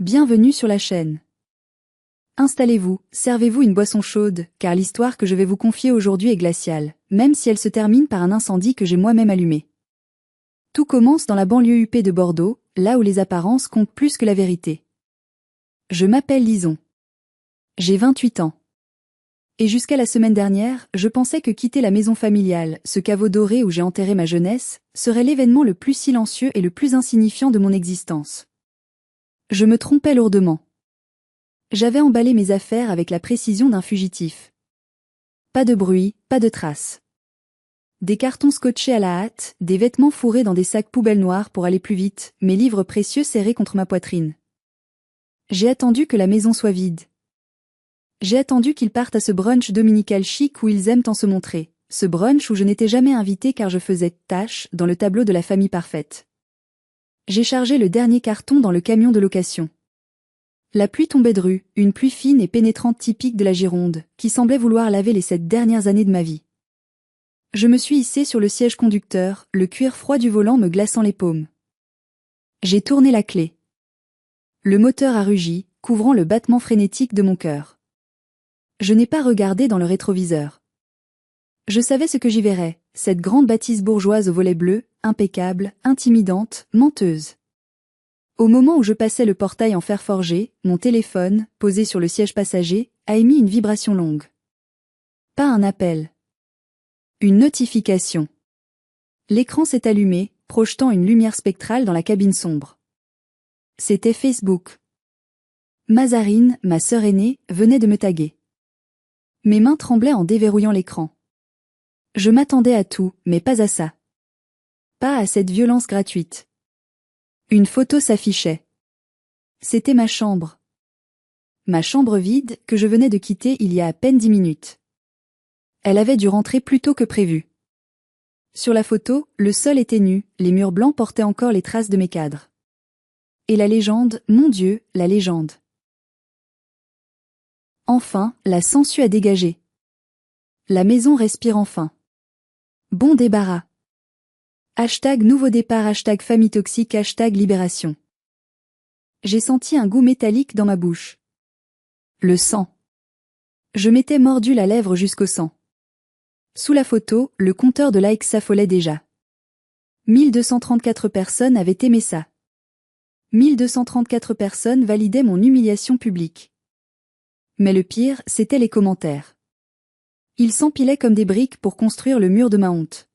Bienvenue sur la chaîne. Installez-vous, servez-vous une boisson chaude, car l'histoire que je vais vous confier aujourd'hui est glaciale, même si elle se termine par un incendie que j'ai moi-même allumé. Tout commence dans la banlieue huppée de Bordeaux, là où les apparences comptent plus que la vérité. Je m'appelle Lison. J'ai 28 ans. Et jusqu'à la semaine dernière, je pensais que quitter la maison familiale, ce caveau doré où j'ai enterré ma jeunesse, serait l'événement le plus silencieux et le plus insignifiant de mon existence. Je me trompais lourdement. J'avais emballé mes affaires avec la précision d'un fugitif. Pas de bruit, pas de traces. Des cartons scotchés à la hâte, des vêtements fourrés dans des sacs poubelles noirs pour aller plus vite, mes livres précieux serrés contre ma poitrine. J'ai attendu que la maison soit vide. J'ai attendu qu'ils partent à ce brunch dominical chic où ils aiment tant se montrer, ce brunch où je n'étais jamais invitée car je faisais tâche dans le tableau de la famille parfaite. J'ai chargé le dernier carton dans le camion de location. La pluie tombait de rue, une pluie fine et pénétrante typique de la Gironde, qui semblait vouloir laver les 7 dernières années de ma vie. Je me suis hissée sur le siège conducteur, le cuir froid du volant me glaçant les paumes. J'ai tourné la clé. Le moteur a rugi, couvrant le battement frénétique de mon cœur. Je n'ai pas regardé dans le rétroviseur. Je savais ce que j'y verrais, cette grande bâtisse bourgeoise aux volets bleus, impeccable, intimidante, menteuse. Au moment où je passais le portail en fer forgé, mon téléphone, posé sur le siège passager, a émis une vibration longue. Pas un appel. Une notification. L'écran s'est allumé, projetant une lumière spectrale dans la cabine sombre. C'était Facebook. Mazarine, ma sœur aînée, venait de me taguer. Mes mains tremblaient en déverrouillant l'écran. Je m'attendais à tout, mais pas à ça. Pas à cette violence gratuite. Une photo s'affichait. C'était ma chambre. Ma chambre vide, que je venais de quitter il y a à peine 10 minutes. Elle avait dû rentrer plus tôt que prévu. Sur la photo, le sol était nu, les murs blancs portaient encore les traces de mes cadres. Et la légende, mon Dieu, la légende. Enfin, la sangsue a dégagé. La maison respire enfin. Bon débarras. Hashtag nouveau départ, hashtag famille toxique, hashtag libération. J'ai senti un goût métallique dans ma bouche. Le sang. Je m'étais mordu la lèvre jusqu'au sang. Sous la photo, le compteur de likes s'affolait déjà. 1234 personnes avaient aimé ça. 1234 personnes validaient mon humiliation publique. Mais le pire, c'était les commentaires. Ils s'empilaient comme des briques pour construire le mur de ma honte.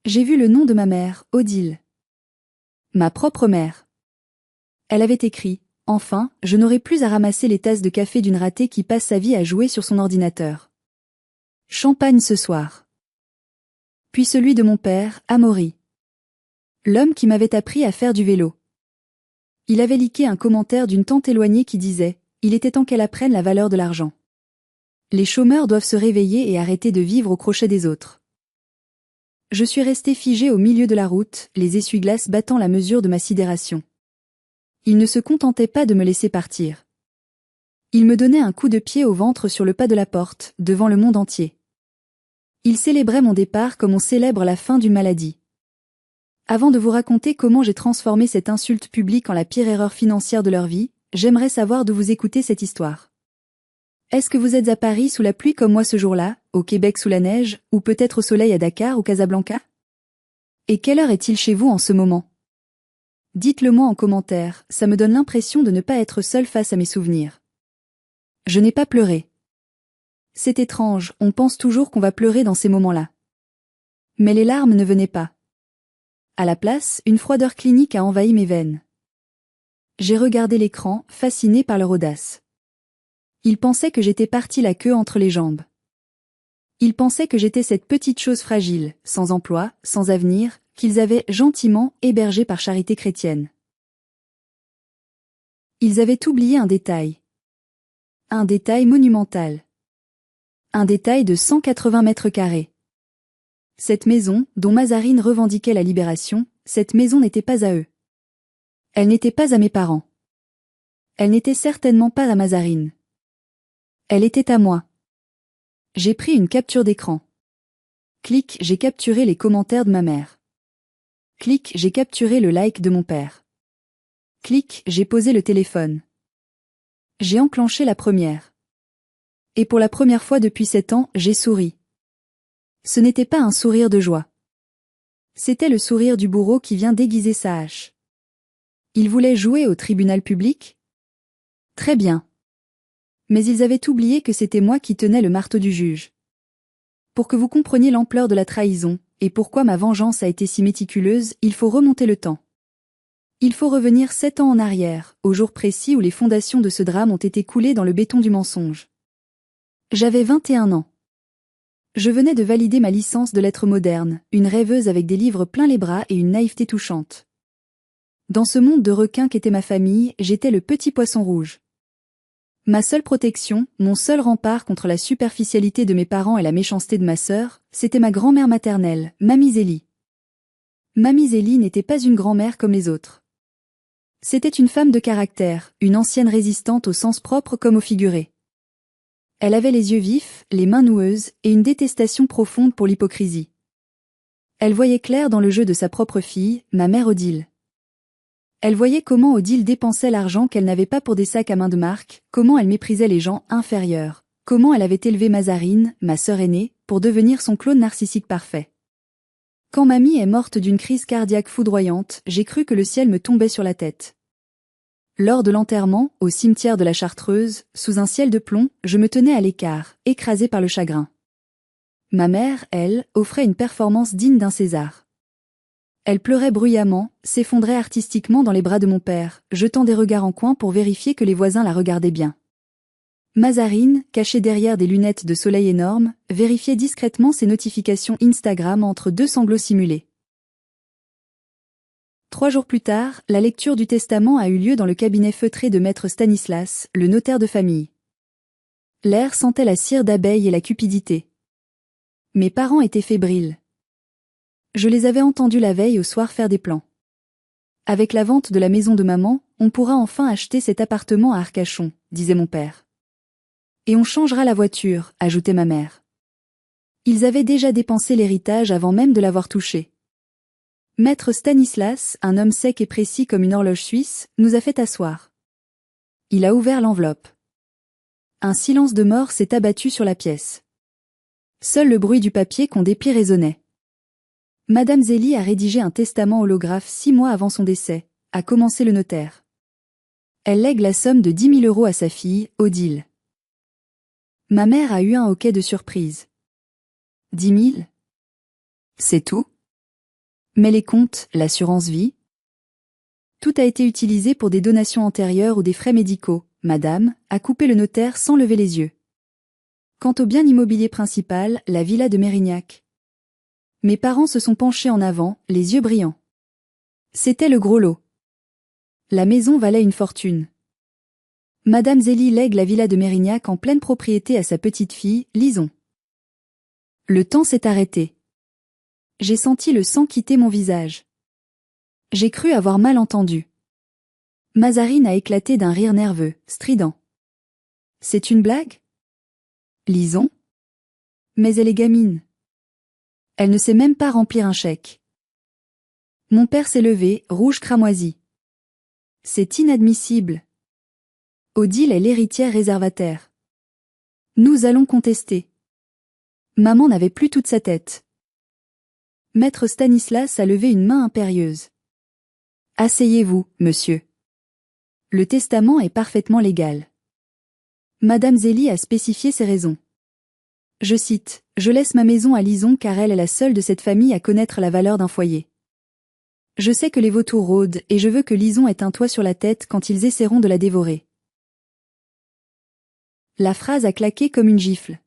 J'ai vu le nom de ma mère, Odile. Ma propre mère. Elle avait écrit « Enfin, je n'aurai plus à ramasser les tasses de café d'une ratée qui passe sa vie à jouer sur son ordinateur. Champagne ce soir. » Puis celui de mon père, Amaury. L'homme qui m'avait appris à faire du vélo. Il avait liké un commentaire d'une tante éloignée qui disait « Il était temps qu'elle apprenne la valeur de l'argent. Les chômeurs doivent se réveiller et arrêter de vivre au crochet des autres. » Je suis restée figée au milieu de la route, les essuie-glaces battant la mesure de ma sidération. Il ne se contentait pas de me laisser partir. Il me donnait un coup de pied au ventre sur le pas de la porte, devant le monde entier. Il célébrait mon départ comme on célèbre la fin d'une maladie. Avant de vous raconter comment j'ai transformé cette insulte publique en la pire erreur financière de leur vie, j'aimerais savoir d'où vous écoutez cette histoire. Est-ce que vous êtes à Paris sous la pluie comme moi ce jour-là, au Québec sous la neige, ou peut-être au soleil à Dakar ou Casablanca? Et quelle heure est-il chez vous en ce moment? Dites-le moi en commentaire, ça me donne l'impression de ne pas être seule face à mes souvenirs. Je n'ai pas pleuré. C'est étrange, on pense toujours qu'on va pleurer dans ces moments-là. Mais les larmes ne venaient pas. À la place, une froideur clinique a envahi mes veines. J'ai regardé l'écran, fasciné par leur audace. Ils pensaient que j'étais partie la queue entre les jambes. Ils pensaient que j'étais cette petite chose fragile, sans emploi, sans avenir, qu'ils avaient gentiment hébergée par charité chrétienne. Ils avaient oublié un détail. Un détail monumental. Un détail de 180 mètres carrés. Cette maison, dont Mazarine revendiquait la libération, cette maison n'était pas à eux. Elle n'était pas à mes parents. Elle n'était certainement pas à Mazarine. Elle était à moi. J'ai pris une capture d'écran. Clic, j'ai capturé les commentaires de ma mère. Clic, j'ai capturé le like de mon père. Clic, j'ai posé le téléphone. J'ai enclenché la première. Et pour la première fois depuis 7 ans, j'ai souri. Ce n'était pas un sourire de joie. C'était le sourire du bourreau qui vient déguiser sa hache. Il voulait jouer au tribunal public? Très bien. Mais ils avaient oublié que c'était moi qui tenais le marteau du juge. Pour que vous compreniez l'ampleur de la trahison, et pourquoi ma vengeance a été si méticuleuse, il faut remonter le temps. Il faut revenir 7 ans en arrière, au jour précis où les fondations de ce drame ont été coulées dans le béton du mensonge. J'avais 21 ans. Je venais de valider ma licence de lettres modernes, une rêveuse avec des livres plein les bras et une naïveté touchante. Dans ce monde de requins qu'était ma famille, j'étais le petit poisson rouge. Ma seule protection, mon seul rempart contre la superficialité de mes parents et la méchanceté de ma sœur, c'était ma grand-mère maternelle, Mamie Zélie. Mamie Zélie n'était pas une grand-mère comme les autres. C'était une femme de caractère, une ancienne résistante au sens propre comme au figuré. Elle avait les yeux vifs, les mains noueuses, et une détestation profonde pour l'hypocrisie. Elle voyait clair dans le jeu de sa propre fille, ma mère Odile. Elle voyait comment Odile dépensait l'argent qu'elle n'avait pas pour des sacs à main de marque, comment elle méprisait les gens inférieurs, comment elle avait élevé Mazarine, ma sœur aînée, pour devenir son clone narcissique parfait. Quand mamie est morte d'une crise cardiaque foudroyante, j'ai cru que le ciel me tombait sur la tête. Lors de l'enterrement, au cimetière de la Chartreuse, sous un ciel de plomb, je me tenais à l'écart, écrasée par le chagrin. Ma mère, elle, offrait une performance digne d'un César. Elle pleurait bruyamment, s'effondrait artistiquement dans les bras de mon père, jetant des regards en coin pour vérifier que les voisins la regardaient bien. Mazarine, cachée derrière des lunettes de soleil énormes, vérifiait discrètement ses notifications Instagram entre 2 sanglots simulés. 3 jours plus tard, la lecture du testament a eu lieu dans le cabinet feutré de maître Stanislas, le notaire de famille. L'air sentait la cire d'abeille et la cupidité. Mes parents étaient fébriles. Je les avais entendus la veille au soir faire des plans. Avec la vente de la maison de maman, on pourra enfin acheter cet appartement à Arcachon, disait mon père. Et on changera la voiture, ajoutait ma mère. Ils avaient déjà dépensé l'héritage avant même de l'avoir touché. Maître Stanislas, un homme sec et précis comme une horloge suisse, nous a fait asseoir. Il a ouvert l'enveloppe. Un silence de mort s'est abattu sur la pièce. Seul le bruit du papier qu'on déplie résonnait. Madame Zélie a rédigé un testament holographe 6 mois avant son décès, a commencé le notaire. Elle lègue la somme de 10 000 € à sa fille, Odile. Ma mère a eu un hoquet de surprise. 10 000 ? C'est tout ? Mais les comptes, l'assurance vie ? Tout a été utilisé pour des donations antérieures ou des frais médicaux, madame, a coupé le notaire sans lever les yeux. Quant au bien immobilier principal, la villa de Mérignac. Mes parents se sont penchés en avant, les yeux brillants. C'était le gros lot. La maison valait une fortune. Madame Zélie lègue la villa de Mérignac en pleine propriété à sa petite-fille, Lison. Le temps s'est arrêté. J'ai senti le sang quitter mon visage. J'ai cru avoir mal entendu. Mazarine a éclaté d'un rire nerveux, strident. C'est une blague ? Lison ? Mais elle est gamine. Elle ne sait même pas remplir un chèque. Mon père s'est levé, rouge cramoisi. C'est inadmissible. Odile est l'héritière réservataire. Nous allons contester. Maman n'avait plus toute sa tête. Maître Stanislas a levé une main impérieuse. Asseyez-vous, monsieur. Le testament est parfaitement légal. Madame Zélie a spécifié ses raisons. Je cite, « Je laisse ma maison à Lison car elle est la seule de cette famille à connaître la valeur d'un foyer. Je sais que les vautours rôdent et je veux que Lison ait un toit sur la tête quand ils essaieront de la dévorer. » La phrase a claqué comme une gifle.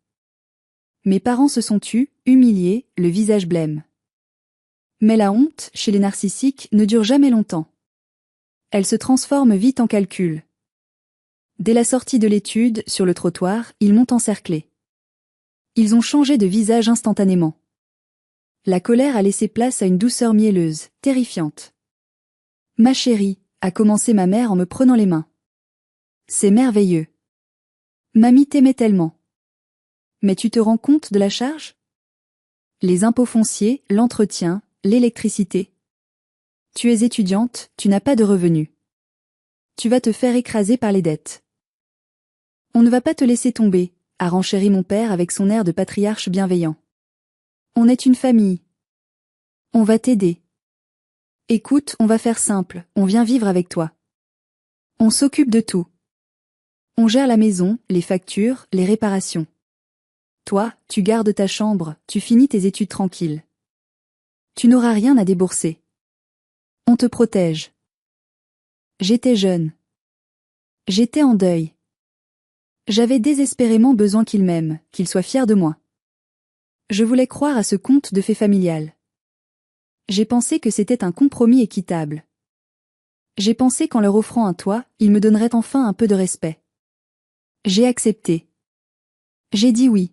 Mes parents se sont tus, humiliés, le visage blême. Mais la honte, chez les narcissiques, ne dure jamais longtemps. Elle se transforme vite en calcul. Dès la sortie de l'étude, sur le trottoir, ils m'ont encerclé. Ils ont changé de visage instantanément. La colère a laissé place à une douceur mielleuse, terrifiante. « Ma chérie », a commencé ma mère en me prenant les mains. « C'est merveilleux. Mamie t'aimait tellement. Mais tu te rends compte de la charge ? Les impôts fonciers, l'entretien, l'électricité. Tu es étudiante, tu n'as pas de revenus. tu vas te faire écraser par les dettes. On ne va pas te laisser tomber, a renchéri mon père avec son air de patriarche bienveillant. On est une famille. On va t'aider. Écoute, on va faire simple, on vient vivre avec toi. On s'occupe de tout. On gère la maison, les factures, les réparations. Toi, tu gardes ta chambre, tu finis tes études tranquilles. Tu n'auras rien à débourser. On te protège. J'étais jeune. J'étais en deuil. J'avais désespérément besoin qu'il m'aime, qu'il soit fier de moi. Je voulais croire à ce conte de fées familial. J'ai pensé que c'était un compromis équitable. J'ai pensé qu'en leur offrant un toit, ils me donneraient enfin un peu de respect. J'ai accepté. J'ai dit oui.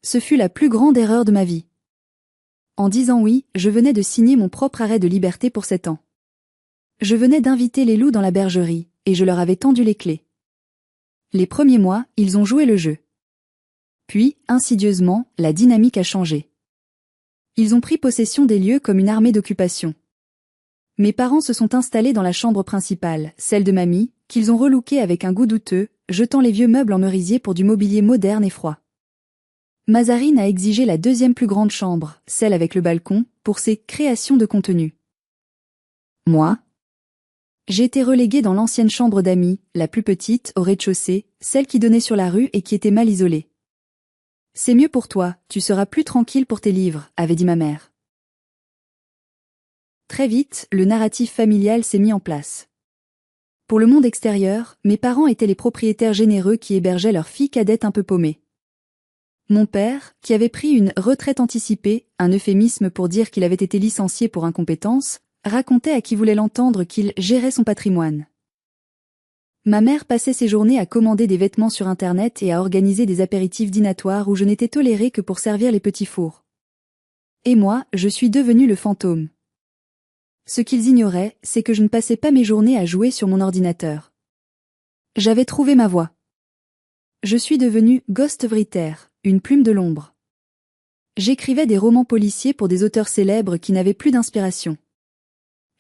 Ce fut la plus grande erreur de ma vie. En disant oui, je venais de signer mon propre arrêt de liberté pour 7 ans. Je venais d'inviter les loups dans la bergerie, et je leur avais tendu les clés. Les premiers mois, ils ont joué le jeu. Puis, insidieusement, la dynamique a changé. Ils ont pris possession des lieux comme une armée d'occupation. Mes parents se sont installés dans la chambre principale, celle de mamie, qu'ils ont relookée avec un goût douteux, jetant les vieux meubles en merisier pour du mobilier moderne et froid. Mazarine a exigé la deuxième plus grande chambre, celle avec le balcon, pour ses créations de contenu. Moi, j'ai été reléguée dans l'ancienne chambre d'amis, la plus petite, au rez-de-chaussée, celle qui donnait sur la rue et qui était mal isolée. C'est mieux pour toi, tu seras plus tranquille pour tes livres, avait dit ma mère. Très vite, le narratif familial s'est mis en place. Pour le monde extérieur, mes parents étaient les propriétaires généreux qui hébergeaient leur fille cadette un peu paumée. Mon père, qui avait pris une retraite anticipée, un euphémisme pour dire qu'il avait été licencié pour incompétence, racontait à qui voulait l'entendre qu'il gérait son patrimoine. Ma mère passait ses journées à commander des vêtements sur Internet et à organiser des apéritifs dînatoires où je n'étais tolérée que pour servir les petits fours. Et moi, je suis devenue le fantôme. Ce qu'ils ignoraient, c'est que je ne passais pas mes journées à jouer sur mon ordinateur. J'avais trouvé ma voie. Je suis devenue ghostwriter, une plume de l'ombre. J'écrivais des romans policiers pour des auteurs célèbres qui n'avaient plus d'inspiration.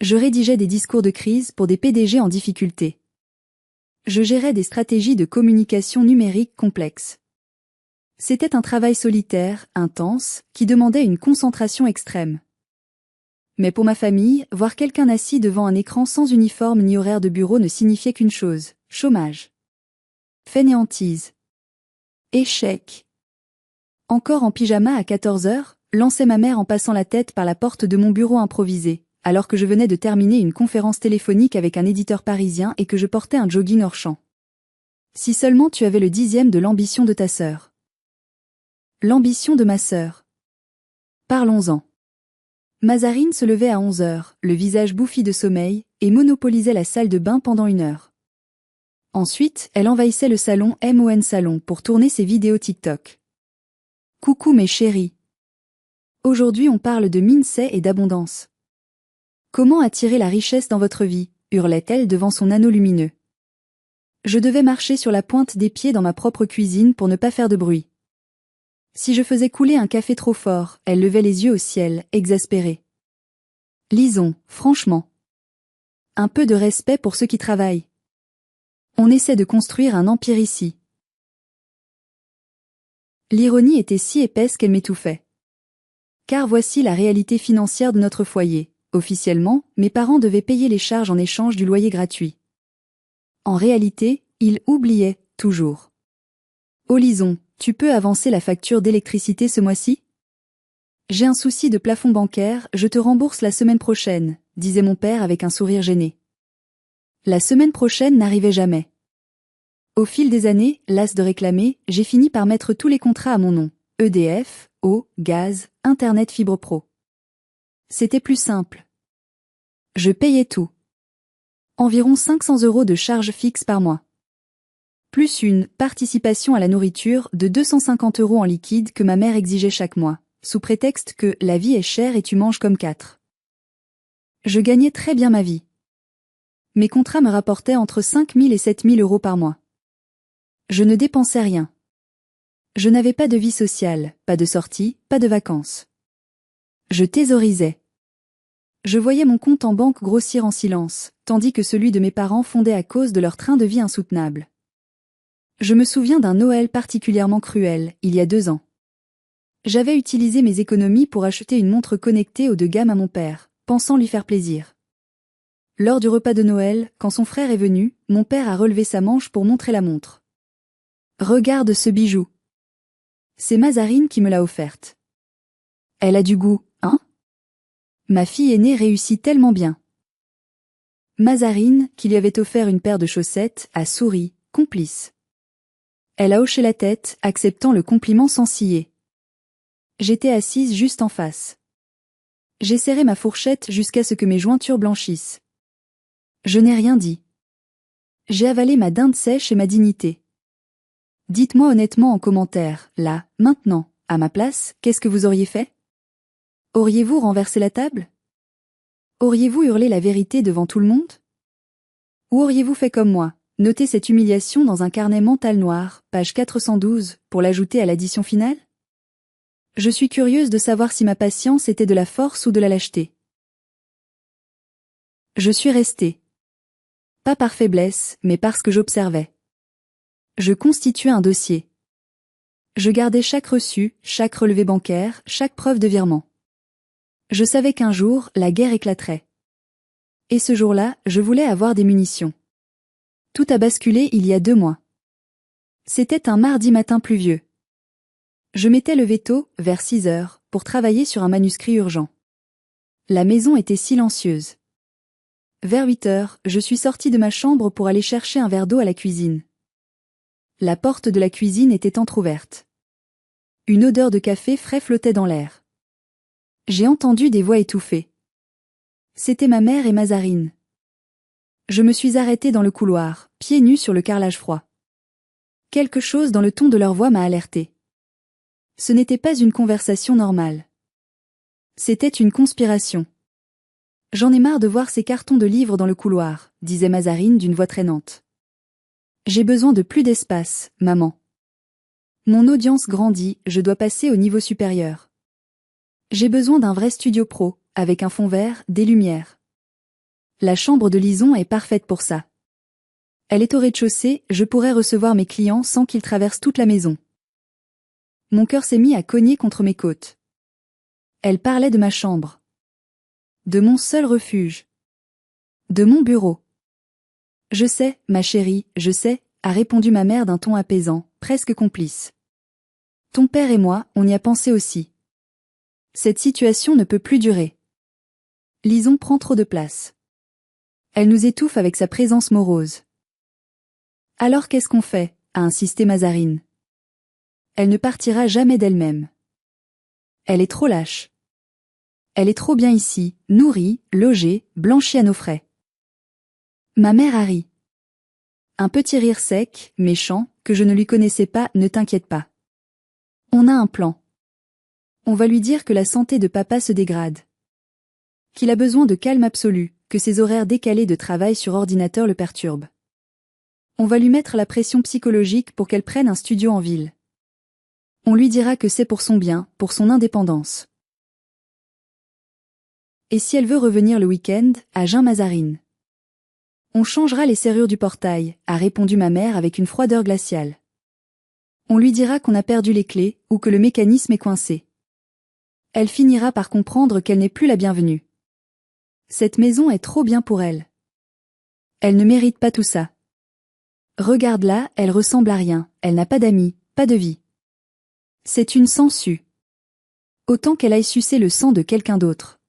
Je rédigeais des discours de crise pour des PDG en difficulté. Je gérais des stratégies de communication numérique complexes. C'était un travail solitaire, intense, qui demandait une concentration extrême. Mais pour ma famille, voir quelqu'un assis devant un écran sans uniforme ni horaire de bureau ne signifiait qu'une chose, chômage. Fainéantise. Échec. Encore en pyjama à 14 heures, lançait ma mère en passant la tête par la porte de mon bureau improvisé, alors que je venais de terminer une conférence téléphonique avec un éditeur parisien et que je portais un jogging hors champ. Si seulement tu avais le 10e de l'ambition de ta sœur. L'ambition de ma sœur. Parlons-en. Mazarine se levait à 11 heures, le visage bouffi de sommeil, et monopolisait la salle de bain pendant 1 heure. Ensuite, elle envahissait le salon MON Salon pour tourner ses vidéos TikTok. Coucou mes chéris. Aujourd'hui on parle de mindset et d'abondance. Comment attirer la richesse dans votre vie, hurlait-elle devant son anneau lumineux. Je devais marcher sur la pointe des pieds dans ma propre cuisine pour ne pas faire de bruit. Si je faisais couler un café trop fort, elle levait les yeux au ciel, exaspérée. Lisons, franchement. Un peu de respect pour ceux qui travaillent. On essaie de construire un empire ici. L'ironie était si épaisse qu'elle m'étouffait. Car voici la réalité financière de notre foyer. Officiellement, mes parents devaient payer les charges en échange du loyer gratuit. En réalité, ils oubliaient, toujours. Oh Lison, tu peux avancer la facture d'électricité ce mois-ci ? J'ai un souci de plafond bancaire, je te rembourse la semaine prochaine, disait mon père avec un sourire gêné. La semaine prochaine n'arrivait jamais. Au fil des années, las de réclamer, j'ai fini par mettre tous les contrats à mon nom. EDF, eau, gaz, Internet fibre pro. C'était plus simple. Je payais tout. Environ 500 € de charges fixes par mois. Plus une participation à la nourriture de 250 € en liquide que ma mère exigeait chaque mois, sous prétexte que la vie est chère et tu manges comme 4. Je gagnais très bien ma vie. Mes contrats me rapportaient entre 5 000 et 7 000 € par mois. Je ne dépensais rien. Je n'avais pas de vie sociale, pas de sortie, pas de vacances. Je thésaurisais. Je voyais mon compte en banque grossir en silence, tandis que celui de mes parents fondait à cause de leur train de vie insoutenable. Je me souviens d'un Noël particulièrement cruel, il y a 2 ans. J'avais utilisé mes économies pour acheter une montre connectée haut de gamme à mon père, pensant lui faire plaisir. Lors du repas de Noël, quand son frère est venu, mon père a relevé sa manche pour montrer la montre. Regarde ce bijou. C'est Mazarine qui me l'a offerte. Elle a du goût, hein? Ma fille aînée réussit tellement bien. Mazarine, qui lui avait offert une paire de chaussettes, a souri, complice. Elle a hoché la tête, acceptant le compliment sans ciller. J'étais assise juste en face. J'ai serré ma fourchette jusqu'à ce que mes jointures blanchissent. Je n'ai rien dit. J'ai avalé ma dinde sèche et ma dignité. Dites-moi honnêtement en commentaire, là, maintenant, à ma place, qu'est-ce que vous auriez fait? Auriez-vous renversé la table? Auriez-vous hurlé la vérité devant tout le monde? Ou auriez-vous fait comme moi, noté cette humiliation dans un carnet mental noir, page 412, pour l'ajouter à l'addition finale? Je suis curieuse de savoir si ma patience était de la force ou de la lâcheté. Je suis restée. Pas par faiblesse, mais parce que j'observais. Je constituais un dossier. Je gardais chaque reçu, chaque relevé bancaire, chaque preuve de virement. Je savais qu'un jour, la guerre éclaterait. Et ce jour-là, je voulais avoir des munitions. Tout a basculé il y a 2 mois. C'était un mardi matin pluvieux. Je m'étais levée tôt, vers 6 heures, pour travailler sur un manuscrit urgent. La maison était silencieuse. Vers 8 heures, je suis sortie de ma chambre pour aller chercher un verre d'eau à la cuisine. La porte de la cuisine était entr'ouverte. Une odeur de café frais flottait dans l'air. J'ai entendu des voix étouffées. C'était ma mère et Mazarine. Je me suis arrêtée dans le couloir, pieds nus sur le carrelage froid. Quelque chose dans le ton de leur voix m'a alertée. Ce n'était pas une conversation normale. C'était une conspiration. J'en ai marre de voir ces cartons de livres dans le couloir, disait Mazarine d'une voix traînante. J'ai besoin de plus d'espace, maman. Mon audience grandit, je dois passer au niveau supérieur. J'ai besoin d'un vrai studio pro, avec un fond vert, des lumières. La chambre de Lison est parfaite pour ça. Elle est au rez-de-chaussée, je pourrais recevoir mes clients sans qu'ils traversent toute la maison. Mon cœur s'est mis à cogner contre mes côtes. Elle parlait de ma chambre. De mon seul refuge. De mon bureau. Je sais, ma chérie, je sais, a répondu ma mère d'un ton apaisant, presque complice. Ton père et moi, on y a pensé aussi. Cette situation ne peut plus durer. Lison prend trop de place. Elle nous étouffe avec sa présence morose. Alors qu'est-ce qu'on fait, a insisté Mazarine. Elle ne partira jamais d'elle-même. Elle est trop lâche. Elle est trop bien ici, nourrie, logée, blanchie à nos frais. Ma mère a ri. Un petit rire sec, méchant, que je ne lui connaissais pas, ne t'inquiète pas. On a un plan. On va lui dire que la santé de papa se dégrade. Qu'il a besoin de calme absolu, que ses horaires décalés de travail sur ordinateur le perturbent. On va lui mettre la pression psychologique pour qu'elle prenne un studio en ville. On lui dira que c'est pour son bien, pour son indépendance. Et si elle veut revenir le week-end, à Jean-Mazarine. On changera les serrures du portail, a répondu ma mère avec une froideur glaciale. On lui dira qu'on a perdu les clés, ou que le mécanisme est coincé. Elle finira par comprendre qu'elle n'est plus la bienvenue. Cette maison est trop bien pour elle. Elle ne mérite pas tout ça. Regarde-la, elle ressemble à rien, elle n'a pas d'amis, pas de vie. C'est une sangsue. Autant qu'elle aille sucer le sang de quelqu'un d'autre.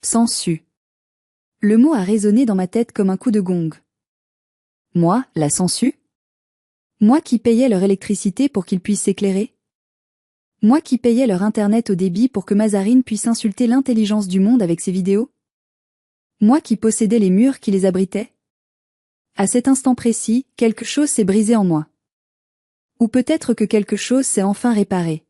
Sangsue. Le mot a résonné dans ma tête comme un coup de gong. Moi, la sangsue? Moi qui payais leur électricité pour qu'ils puissent s'éclairer? Moi qui payais leur internet au débit pour que Mazarine puisse insulter l'intelligence du monde avec ses vidéos? Moi qui possédais les murs qui les abritaient? À cet instant précis, quelque chose s'est brisé en moi. Ou peut-être que quelque chose s'est enfin réparé.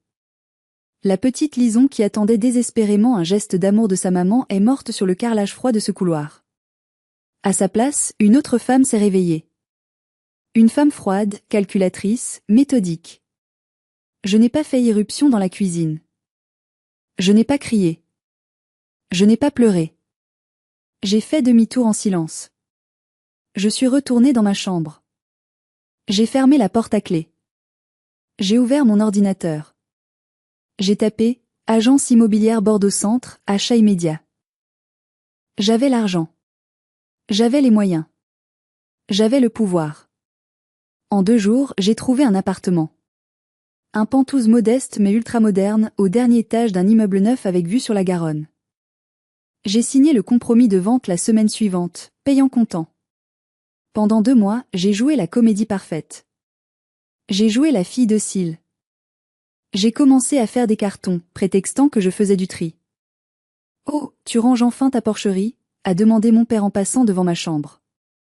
La petite Lison qui attendait désespérément un geste d'amour de sa maman est morte sur le carrelage froid de ce couloir. À sa place, une autre femme s'est réveillée. Une femme froide, calculatrice, méthodique. Je n'ai pas fait irruption dans la cuisine. Je n'ai pas crié. Je n'ai pas pleuré. J'ai fait demi-tour en silence. Je suis retournée dans ma chambre. J'ai fermé la porte à clé. J'ai ouvert mon ordinateur. J'ai tapé « Agence immobilière Bordeaux Centre, achat immédiat ». J'avais l'argent. J'avais les moyens. J'avais le pouvoir. En 2 jours, j'ai trouvé un appartement. Un penthouse modeste mais ultramoderne, au dernier étage d'un immeuble neuf avec vue sur la Garonne. J'ai signé le compromis de vente la semaine suivante, payant comptant. Pendant 2 mois, j'ai joué la comédie parfaite. J'ai joué la fille docile. J'ai commencé à faire des cartons, prétextant que je faisais du tri. « Oh, tu ranges enfin ta porcherie ?» a demandé mon père en passant devant ma chambre.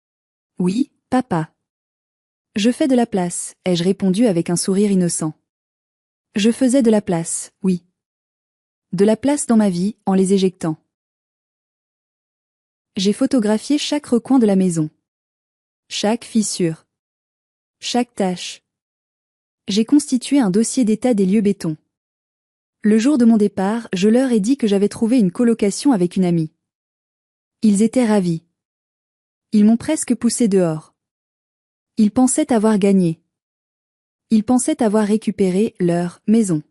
« Oui, papa. » « Je fais de la place », ai-je répondu avec un sourire innocent. Je faisais de la place, oui. De la place dans ma vie, en les éjectant. J'ai photographié chaque recoin de la maison. Chaque fissure. Chaque tache. J'ai constitué un dossier d'état des lieux béton. Le jour de mon départ, je leur ai dit que j'avais trouvé une colocation avec une amie. Ils étaient ravis. Ils m'ont presque poussé dehors. Ils pensaient avoir gagné. Ils pensaient avoir récupéré leur maison.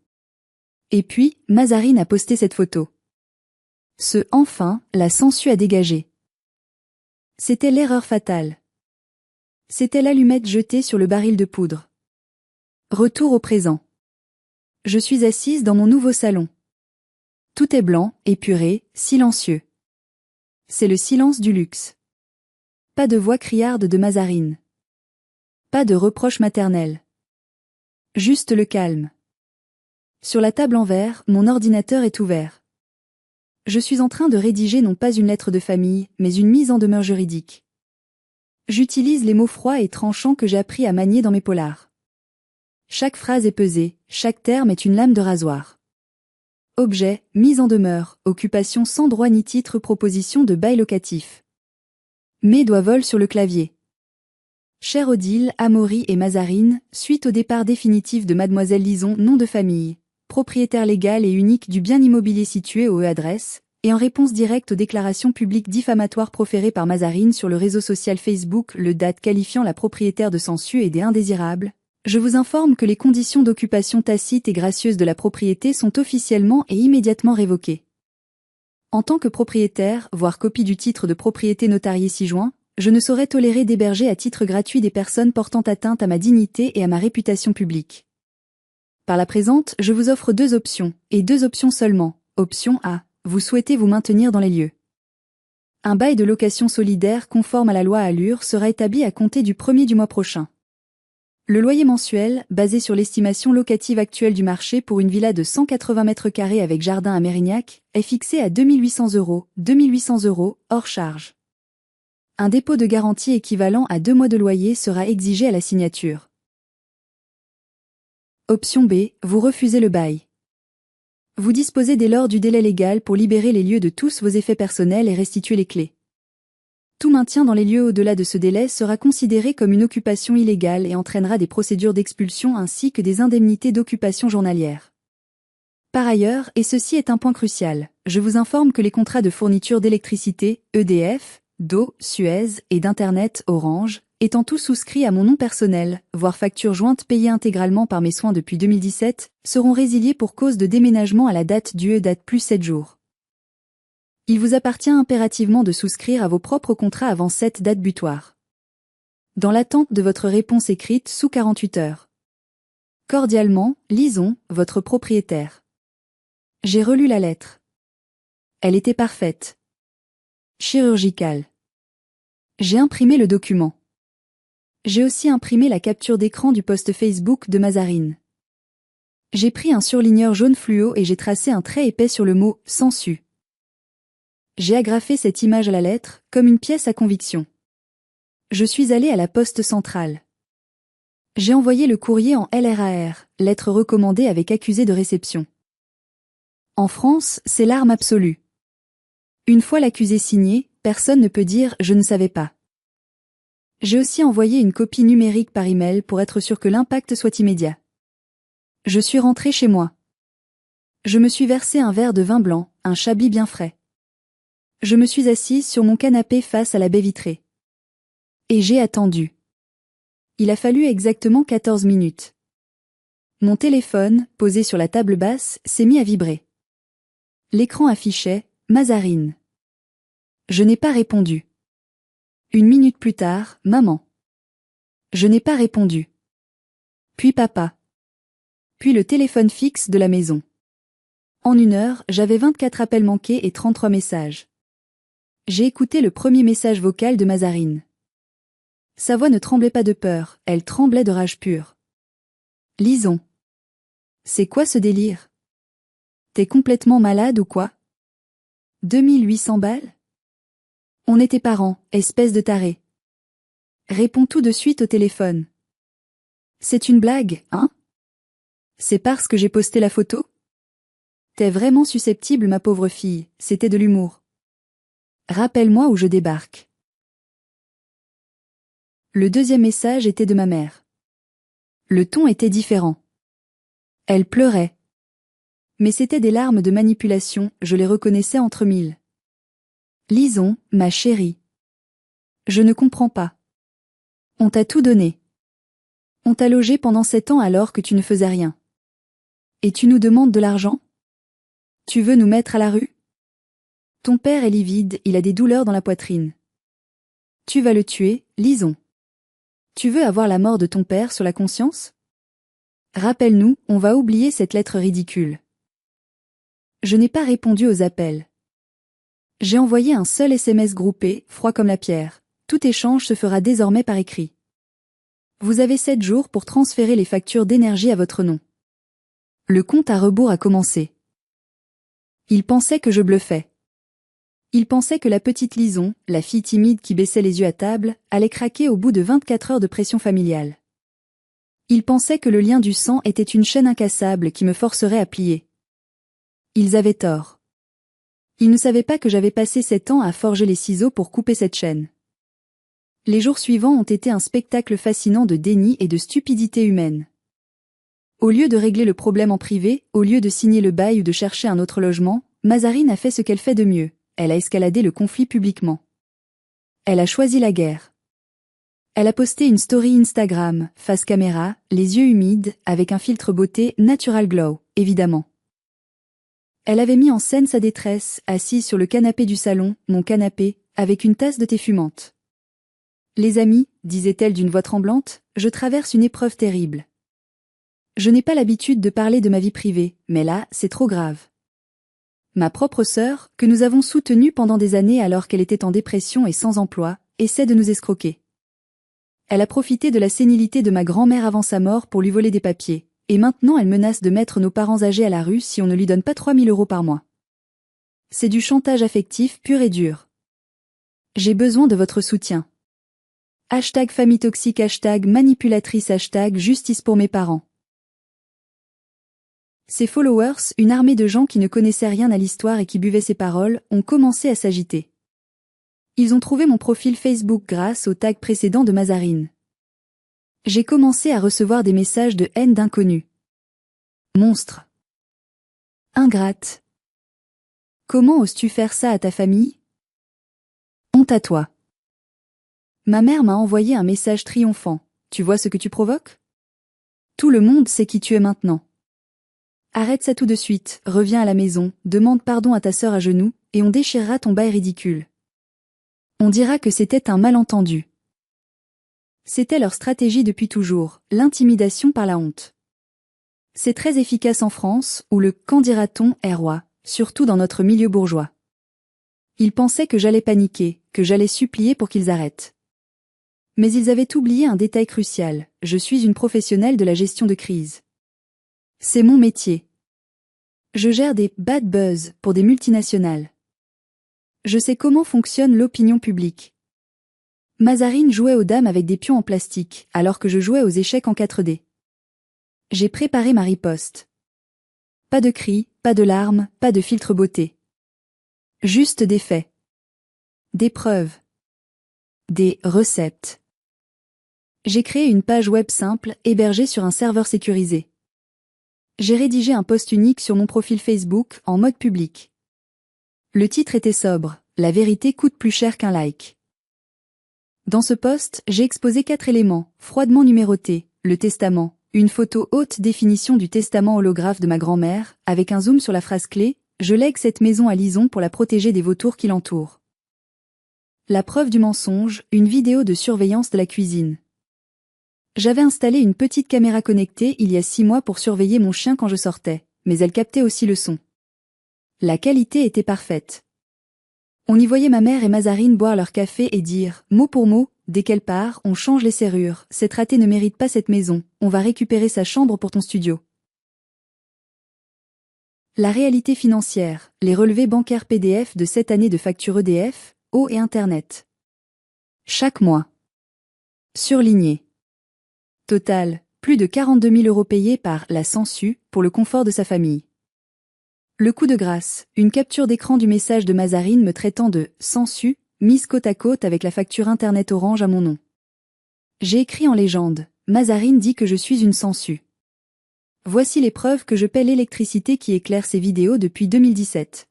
Et puis, Mazarine a posté cette photo. Enfin, la sangsue a dégagé. C'était l'erreur fatale. C'était l'allumette jetée sur le baril de poudre. Retour au présent. Je suis assise dans mon nouveau salon. Tout est blanc, épuré, silencieux. C'est le silence du luxe. Pas de voix criarde de Mazarine. Pas de reproches maternels. Juste le calme. Sur la table en verre, mon ordinateur est ouvert. Je suis en train de rédiger non pas une lettre de famille, mais une mise en demeure juridique. J'utilise les mots froids et tranchants que j'ai appris à manier dans mes polars. Chaque phrase est pesée, chaque terme est une lame de rasoir. Objet, mise en demeure, occupation sans droit ni titre, proposition de bail locatif. Mes doigts volent sur le clavier. Cher Odile, Amaury et Mazarine, suite au départ définitif de Mademoiselle Lison, nom de famille, propriétaire légal et unique du bien immobilier situé au E-adresse, et en réponse directe aux déclarations publiques diffamatoires proférées par Mazarine sur le réseau social Facebook, le date qualifiant la propriétaire de sensu et des indésirables, je vous informe que les conditions d'occupation tacite et gracieuse de la propriété sont officiellement et immédiatement révoquées. En tant que propriétaire, voire copie du titre de propriété notarié ci-joint, je ne saurais tolérer d'héberger à titre gratuit des personnes portant atteinte à ma dignité et à ma réputation publique. Par la présente, je vous offre 2 options, et 2 options seulement. Option A, vous souhaitez vous maintenir dans les lieux. Un bail de location solidaire conforme à la loi Allure sera établi à compter du 1er du mois prochain. Le loyer mensuel, basé sur l'estimation locative actuelle du marché pour une villa de 180 mètres carrés avec jardin à Mérignac, est fixé à 2 800 €, 2 800 €, hors charge. Un dépôt de garantie équivalent à 2 mois de loyer sera exigé à la signature. Option B, vous refusez le bail. Vous disposez dès lors du délai légal pour libérer les lieux de tous vos effets personnels et restituer les clés. Tout maintien dans les lieux au-delà de ce délai sera considéré comme une occupation illégale et entraînera des procédures d'expulsion ainsi que des indemnités d'occupation journalière. Par ailleurs, et ceci est un point crucial, je vous informe que les contrats de fourniture d'électricité, EDF, d'eau, Suez et d'Internet, Orange, étant tous souscrits à mon nom personnel, voire facture jointe payée intégralement par mes soins depuis 2017, seront résiliés pour cause de déménagement à la date du date plus 7 jours. Il vous appartient impérativement de souscrire à vos propres contrats avant cette date butoir. Dans l'attente de votre réponse écrite sous 48 heures. Cordialement, Lison, votre propriétaire. J'ai relu la lettre. Elle était parfaite. Chirurgicale. J'ai imprimé le document. J'ai aussi imprimé la capture d'écran du post Facebook de Mazarine. J'ai pris un surligneur jaune fluo et j'ai tracé un trait épais sur le mot « sensu ». J'ai agrafé cette image à la lettre, comme une pièce à conviction. Je suis allé à la poste centrale. J'ai envoyé le courrier en LRAR, lettre recommandée avec accusé de réception. En France, c'est l'arme absolue. Une fois l'accusé signé, personne ne peut dire « je ne savais pas ». J'ai aussi envoyé une copie numérique par email pour être sûr que l'impact soit immédiat. Je suis rentré chez moi. Je me suis versé un verre de vin blanc, un chablis bien frais. Je me suis assise sur mon canapé face à la baie vitrée. Et j'ai attendu. Il a fallu exactement 14 minutes. Mon téléphone, posé sur la table basse, s'est mis à vibrer. L'écran affichait « Mazarine ». Je n'ai pas répondu. 1 minute plus tard, « Maman ». Je n'ai pas répondu. Puis papa. Puis le téléphone fixe de la maison. En 1 heure, j'avais 24 appels manqués et 33 messages. J'ai écouté le premier message vocal de Mazarine. Sa voix ne tremblait pas de peur, elle tremblait de rage pure. Lisons. C'est quoi ce délire? T'es complètement malade ou quoi? 2800 balles? On est tes parents, espèce de taré. Réponds tout de suite au téléphone. C'est une blague, hein? C'est parce que j'ai posté la photo? T'es vraiment susceptible, ma pauvre fille, c'était de l'humour. Rappelle-moi où je débarque. Le deuxième message était de ma mère. Le ton était différent. Elle pleurait. Mais c'était des larmes de manipulation, je les reconnaissais entre mille. Lisons, ma chérie. Je ne comprends pas. On t'a tout donné. On t'a logé pendant 7 ans alors que tu ne faisais rien. Et tu nous demandes de l'argent? Tu veux nous mettre à la rue? Ton père est livide, il a des douleurs dans la poitrine. Tu vas le tuer, lisons. Tu veux avoir la mort de ton père sur la conscience? Rappelle-nous, on va oublier cette lettre ridicule. Je n'ai pas répondu aux appels. J'ai envoyé un seul SMS groupé, froid comme la pierre. Tout échange se fera désormais par écrit. Vous avez 7 jours pour transférer les factures d'énergie à votre nom. Le compte à rebours a commencé. Il pensait que je bluffais. Il pensait que la petite Lison, la fille timide qui baissait les yeux à table, allait craquer au bout de 24 heures de pression familiale. Il pensait que le lien du sang était une chaîne incassable qui me forcerait à plier. Ils avaient tort. Ils ne savaient pas que j'avais passé 7 ans à forger les ciseaux pour couper cette chaîne. Les jours suivants ont été un spectacle fascinant de déni et de stupidité humaine. Au lieu de régler le problème en privé, au lieu de signer le bail ou de chercher un autre logement, Mazarine a fait ce qu'elle fait de mieux, elle a escaladé le conflit publiquement. Elle a choisi la guerre. Elle a posté une story Instagram, face caméra, les yeux humides, avec un filtre beauté Natural Glow, évidemment. Elle avait mis en scène sa détresse, assise sur le canapé du salon, mon canapé, avec une tasse de thé fumante. Les amis, disait-elle d'une voix tremblante, je traverse une épreuve terrible. Je n'ai pas l'habitude de parler de ma vie privée, mais là, c'est trop grave. Ma propre sœur, que nous avons soutenue pendant des années alors qu'elle était en dépression et sans emploi, essaie de nous escroquer. Elle a profité de la sénilité de ma grand-mère avant sa mort pour lui voler des papiers, et maintenant elle menace de mettre nos parents âgés à la rue si on ne lui donne pas 3 000 € par mois. C'est du chantage affectif pur et dur. J'ai besoin de votre soutien. #famille toxique, #manipulatrice, #justice pour mes parents. Ses followers, une armée de gens qui ne connaissaient rien à l'histoire et qui buvaient ses paroles, ont commencé à s'agiter. Ils ont trouvé mon profil Facebook grâce au tag précédent de Mazarine. J'ai commencé à recevoir des messages de haine d'inconnus. Monstre. Ingrate. Comment oses-tu faire ça à ta famille? Honte à toi. Ma mère m'a envoyé un message triomphant. Tu vois ce que tu provoques? Tout le monde sait qui tu es maintenant. Arrête ça tout de suite, reviens à la maison, demande pardon à ta sœur à genoux, et on déchirera ton bail ridicule. On dira que c'était un malentendu. C'était leur stratégie depuis toujours, l'intimidation par la honte. C'est très efficace en France, où le « qu'en dira-t-on » est roi, surtout dans notre milieu bourgeois. Ils pensaient que j'allais paniquer, que j'allais supplier pour qu'ils arrêtent. Mais ils avaient oublié un détail crucial, je suis une professionnelle de la gestion de crise. C'est mon métier. Je gère des « bad buzz » pour des multinationales. Je sais comment fonctionne l'opinion publique. Mazarine jouait aux dames avec des pions en plastique, alors que je jouais aux échecs en 4D. J'ai préparé ma riposte. Pas de cris, pas de larmes, pas de filtre beauté. Juste des faits. Des preuves. Des recettes. J'ai créé une page web simple, hébergée sur un serveur sécurisé. J'ai rédigé un post unique sur mon profil Facebook, en mode public. Le titre était sobre, la vérité coûte plus cher qu'un like. Dans ce post, j'ai exposé 4 éléments, froidement numérotés, le testament, une photo haute définition du testament holographe de ma grand-mère, avec un zoom sur la phrase clé, je lègue cette maison à Lison pour la protéger des vautours qui l'entourent. La preuve du mensonge, une vidéo de surveillance de la cuisine. J'avais installé une petite caméra connectée il y a 6 mois pour surveiller mon chien quand je sortais, mais elle captait aussi le son. La qualité était parfaite. On y voyait ma mère et Mazarine boire leur café et dire, mot pour mot, dès qu'elle part, on change les serrures, cette ratée ne mérite pas cette maison, on va récupérer sa chambre pour ton studio. La réalité financière, les relevés bancaires PDF de 7 années de facture EDF, eau et Internet. Chaque mois. Surligné. Total, plus de 42 000 € payés par la Sansu pour le confort de sa famille. Le coup de grâce, une capture d'écran du message de Mazarine me traitant de « Sansu » mise côte à côte avec la facture Internet Orange à mon nom. J'ai écrit en légende, Mazarine dit que je suis une Sansu. Voici les preuves que je paie l'électricité qui éclaire ces vidéos depuis 2017.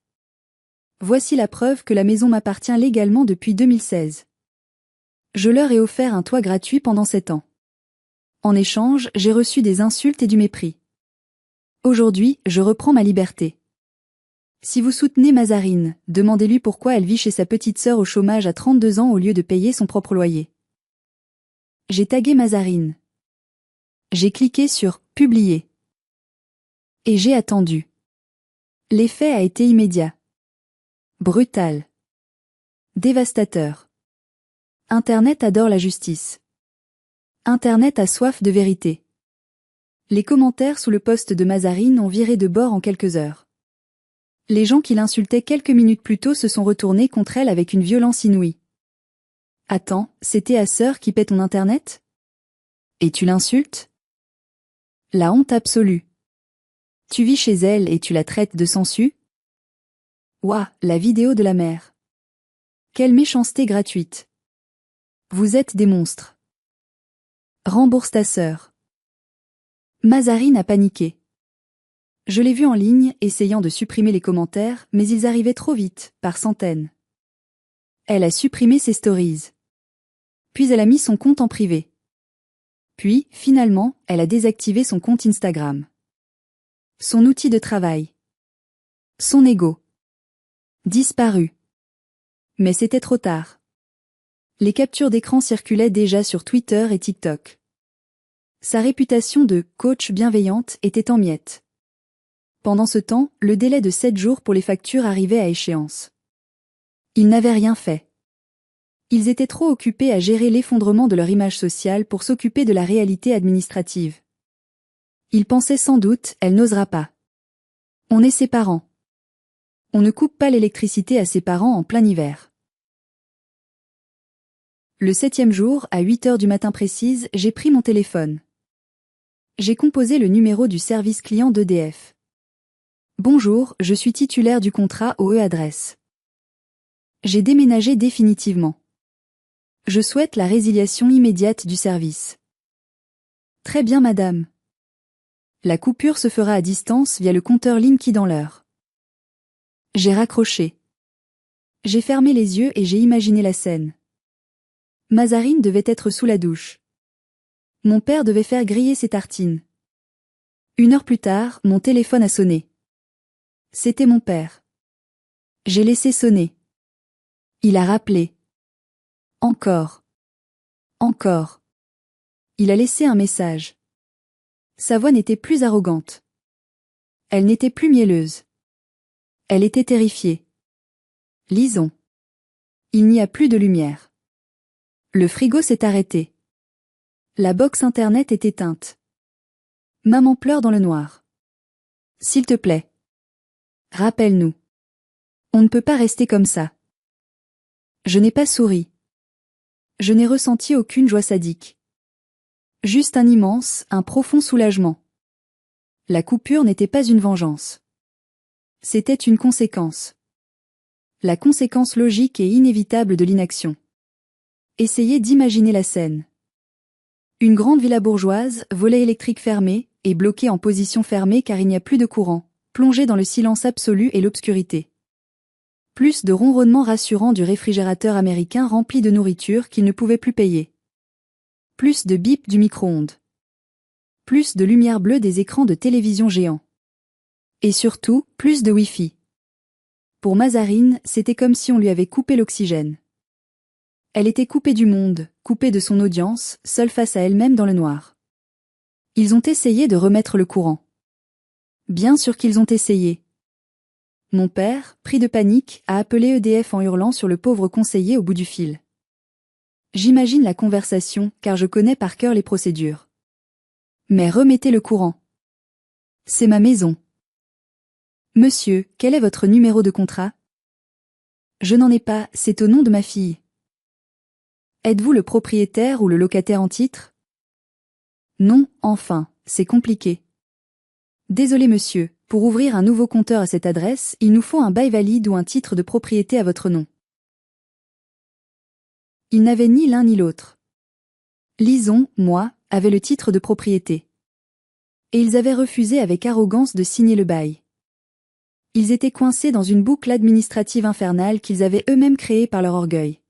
Voici la preuve que la maison m'appartient légalement depuis 2016. Je leur ai offert un toit gratuit pendant 7 ans. En échange, j'ai reçu des insultes et du mépris. Aujourd'hui, je reprends ma liberté. Si vous soutenez Mazarine, demandez-lui pourquoi elle vit chez sa petite sœur au chômage à 32 ans au lieu de payer son propre loyer. J'ai tagué Mazarine. J'ai cliqué sur « Publier ». Et j'ai attendu. L'effet a été immédiat. Brutal. Dévastateur. Internet adore la justice. Internet a soif de vérité. Les commentaires sous le post de Mazarine ont viré de bord en quelques heures. Les gens qui l'insultaient quelques minutes plus tôt se sont retournés contre elle avec une violence inouïe. Attends, c'était à sœur qui paie ton Internet ? Et tu l'insultes ? La honte absolue. Tu vis chez elle et tu la traites de Sansu ? Ouah, la vidéo de la mère. Quelle méchanceté gratuite. Vous êtes des monstres. Rembourse ta sœur. Mazarine a paniqué. Je l'ai vue en ligne, essayant de supprimer les commentaires, mais ils arrivaient trop vite, par centaines. Elle a supprimé ses stories. Puis elle a mis son compte en privé. Puis, finalement, elle a désactivé son compte Instagram. Son outil de travail. Son ego. Disparu. Mais c'était trop tard. Les captures d'écran circulaient déjà sur Twitter et TikTok. Sa réputation de « coach bienveillante » était en miettes. Pendant ce temps, le délai de 7 jours pour les factures arrivait à échéance. Ils n'avaient rien fait. Ils étaient trop occupés à gérer l'effondrement de leur image sociale pour s'occuper de la réalité administrative. Ils pensaient sans doute, elle n'osera pas. On est ses parents. On ne coupe pas l'électricité à ses parents en plein hiver. Le 7e jour, à 8 heures du matin précise, j'ai pris mon téléphone. J'ai composé le numéro du service client d'EDF. Bonjour, je suis titulaire du contrat OE adresse. J'ai déménagé définitivement. Je souhaite la résiliation immédiate du service. Très bien madame. La coupure se fera à distance via le compteur Linky dans l'heure. J'ai raccroché. J'ai fermé les yeux et j'ai imaginé la scène. Mazarine devait être sous la douche. Mon père devait faire griller ses tartines. 1 heure plus tard, mon téléphone a sonné. C'était mon père. J'ai laissé sonner. Il a rappelé. Encore. Encore. Il a laissé un message. Sa voix n'était plus arrogante. Elle n'était plus mielleuse. Elle était terrifiée. Lisons. Il n'y a plus de lumière. Le frigo s'est arrêté. La box internet est éteinte. Maman pleure dans le noir. S'il te plaît. Rappelle-nous. On ne peut pas rester comme ça. Je n'ai pas souri. Je n'ai ressenti aucune joie sadique. Juste un profond soulagement. La coupure n'était pas une vengeance. C'était une conséquence. La conséquence logique et inévitable de l'inaction. Essayez d'imaginer la scène. Une grande villa bourgeoise, volet électrique fermé, et bloquée en position fermée car il n'y a plus de courant, plongée dans le silence absolu et l'obscurité. Plus de ronronnements rassurants du réfrigérateur américain rempli de nourriture qu'il ne pouvait plus payer. Plus de bip du micro-ondes. Plus de lumière bleue des écrans de télévision géants. Et surtout, plus de Wi-Fi. Pour Mazarine, c'était comme si on lui avait coupé l'oxygène. Elle était coupée du monde, coupée de son audience, seule face à elle-même dans le noir. Ils ont essayé de remettre le courant. Bien sûr qu'ils ont essayé. Mon père, pris de panique, a appelé EDF en hurlant sur le pauvre conseiller au bout du fil. J'imagine la conversation, car je connais par cœur les procédures. Mais remettez le courant. C'est ma maison. Monsieur, quel est votre numéro de contrat? Je n'en ai pas, c'est au nom de ma fille. Êtes-vous le propriétaire ou le locataire en titre? Non, enfin, c'est compliqué. Désolé monsieur, pour ouvrir un nouveau compteur à cette adresse, il nous faut un bail valide ou un titre de propriété à votre nom. Ils n'avaient ni l'un ni l'autre. Lison, moi, avait le titre de propriété. Et ils avaient refusé avec arrogance de signer le bail. Ils étaient coincés dans une boucle administrative infernale qu'ils avaient eux-mêmes créée par leur orgueil.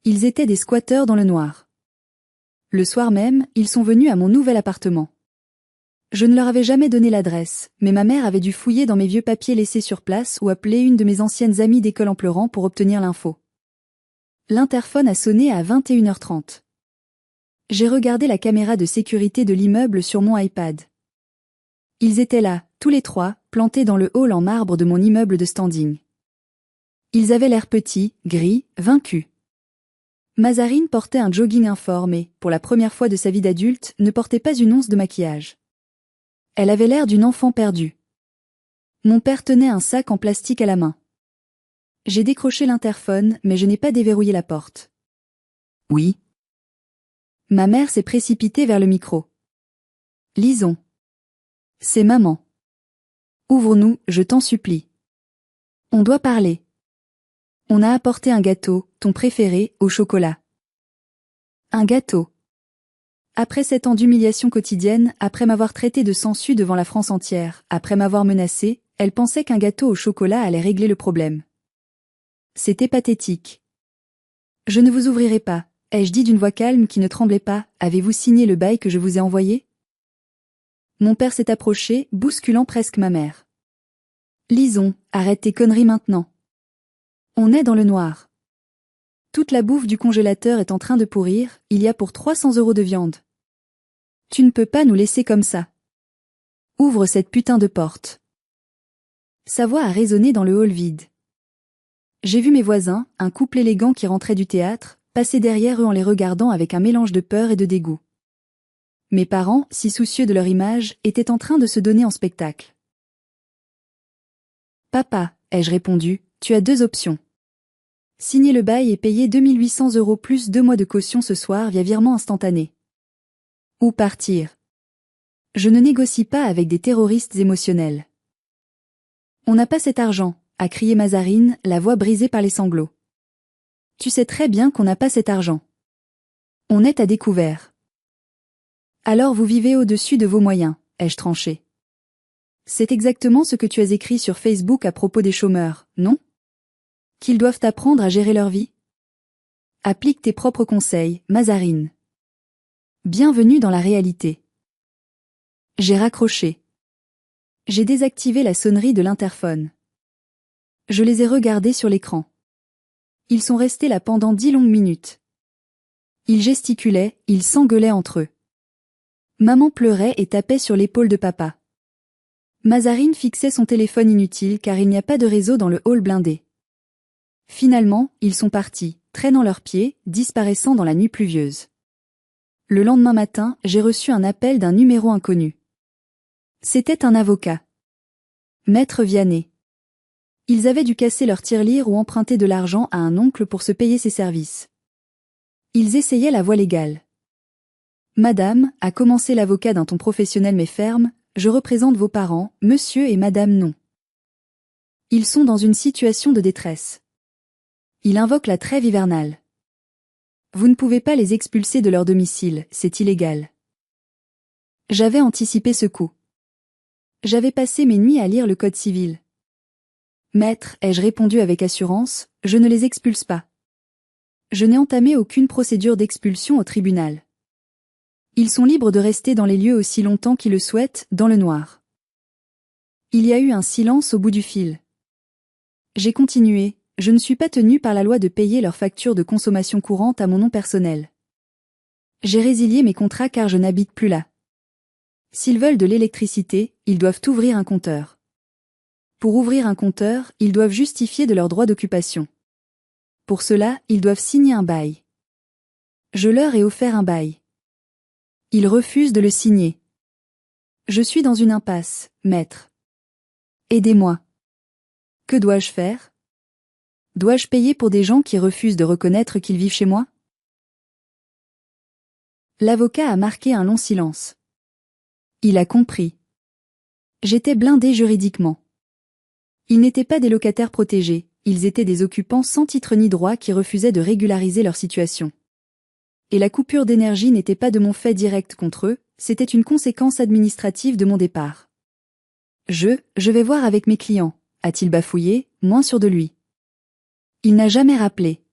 Ils étaient des squatteurs dans le noir. Le soir même, ils sont venus à mon nouvel appartement. Je ne leur avais jamais donné l'adresse, mais ma mère avait dû fouiller dans mes vieux papiers laissés sur place ou appeler une de mes anciennes amies d'école en pleurant pour obtenir l'info. L'interphone a sonné à 21h30. J'ai regardé la caméra de sécurité de l'immeuble sur mon iPad. Ils étaient là, tous les trois, plantés dans le hall en marbre de mon immeuble de standing. Ils avaient l'air petits, gris, vaincus. Mazarine portait un jogging informe et, pour la première fois de sa vie d'adulte, ne portait pas une once de maquillage. Elle avait l'air d'une enfant perdue. Mon père tenait un sac en plastique à la main. J'ai décroché l'interphone, mais je n'ai pas déverrouillé la porte. Oui. Ma mère s'est précipitée vers le micro. Lison. C'est maman. Ouvre-nous, je t'en supplie. On doit parler. On a apporté un gâteau, ton préféré, au chocolat. Un gâteau. Après 7 ans d'humiliation quotidienne, après m'avoir traité de sangsue devant la France entière, après m'avoir menacée, elle pensait qu'un gâteau au chocolat allait régler le problème. C'était pathétique. Je ne vous ouvrirai pas, ai-je dit d'une voix calme qui ne tremblait pas, avez-vous signé le bail que je vous ai envoyé? Mon père s'est approché, bousculant presque ma mère. Lison, arrête tes conneries maintenant. On est dans le noir. Toute la bouffe du congélateur est en train de pourrir, il y a pour 300 € de viande. Tu ne peux pas nous laisser comme ça. Ouvre cette putain de porte. Sa voix a résonné dans le hall vide. J'ai vu mes voisins, un couple élégant qui rentrait du théâtre, passer derrière eux en les regardant avec un mélange de peur et de dégoût. Mes parents, si soucieux de leur image, étaient en train de se donner en spectacle. Papa, ai-je répondu, tu as 2 options. Signer le bail et payer 2800 € plus 2 mois de caution ce soir via virement instantané. Ou partir. Je ne négocie pas avec des terroristes émotionnels. On n'a pas cet argent, a crié Mazarine, la voix brisée par les sanglots. Tu sais très bien qu'on n'a pas cet argent. On est à découvert. Alors vous vivez au-dessus de vos moyens, ai-je tranché. C'est exactement ce que tu as écrit sur Facebook à propos des chômeurs, non? Qu'ils doivent apprendre à gérer leur vie? Applique tes propres conseils, Mazarine. Bienvenue dans la réalité. J'ai raccroché. J'ai désactivé la sonnerie de l'interphone. Je les ai regardés sur l'écran. Ils sont restés là pendant 10 longues minutes. Ils gesticulaient, ils s'engueulaient entre eux. Maman pleurait et tapait sur l'épaule de papa. Mazarine fixait son téléphone inutile car il n'y a pas de réseau dans le hall blindé. Finalement, ils sont partis, traînant leurs pieds, disparaissant dans la nuit pluvieuse. Le lendemain matin, j'ai reçu un appel d'un numéro inconnu. C'était un avocat. Maître Vianney. Ils avaient dû casser leur tirelire ou emprunter de l'argent à un oncle pour se payer ses services. Ils essayaient la voie légale. Madame, a commencé l'avocat d'un ton professionnel mais ferme, je représente vos parents, monsieur et madame non. Ils sont dans une situation de détresse. Il invoque la trêve hivernale. Vous ne pouvez pas les expulser de leur domicile, c'est illégal. J'avais anticipé ce coup. J'avais passé mes nuits à lire le Code civil. Maître, ai-je répondu avec assurance, je ne les expulse pas. Je n'ai entamé aucune procédure d'expulsion au tribunal. Ils sont libres de rester dans les lieux aussi longtemps qu'ils le souhaitent, dans le noir. Il y a eu un silence au bout du fil. J'ai continué, je ne suis pas tenu par la loi de payer leurs factures de consommation courante à mon nom personnel. J'ai résilié mes contrats car je n'habite plus là. S'ils veulent de l'électricité, ils doivent ouvrir un compteur. Pour ouvrir un compteur, ils doivent justifier de leur droit d'occupation. Pour cela, ils doivent signer un bail. Je leur ai offert un bail. Ils refusent de le signer. Je suis dans une impasse, maître. Aidez-moi. Que dois-je faire? Dois-je payer pour des gens qui refusent de reconnaître qu'ils vivent chez moi? L'avocat a marqué un long silence. Il a compris. J'étais blindé juridiquement. Ils n'étaient pas des locataires protégés, ils étaient des occupants sans titre ni droit qui refusaient de régulariser leur situation. Et la coupure d'énergie n'était pas de mon fait direct contre eux, c'était une conséquence administrative de mon départ. Je vais voir avec mes clients, a-t-il bafouillé, moins sûr de lui. Il n'a jamais rappelé.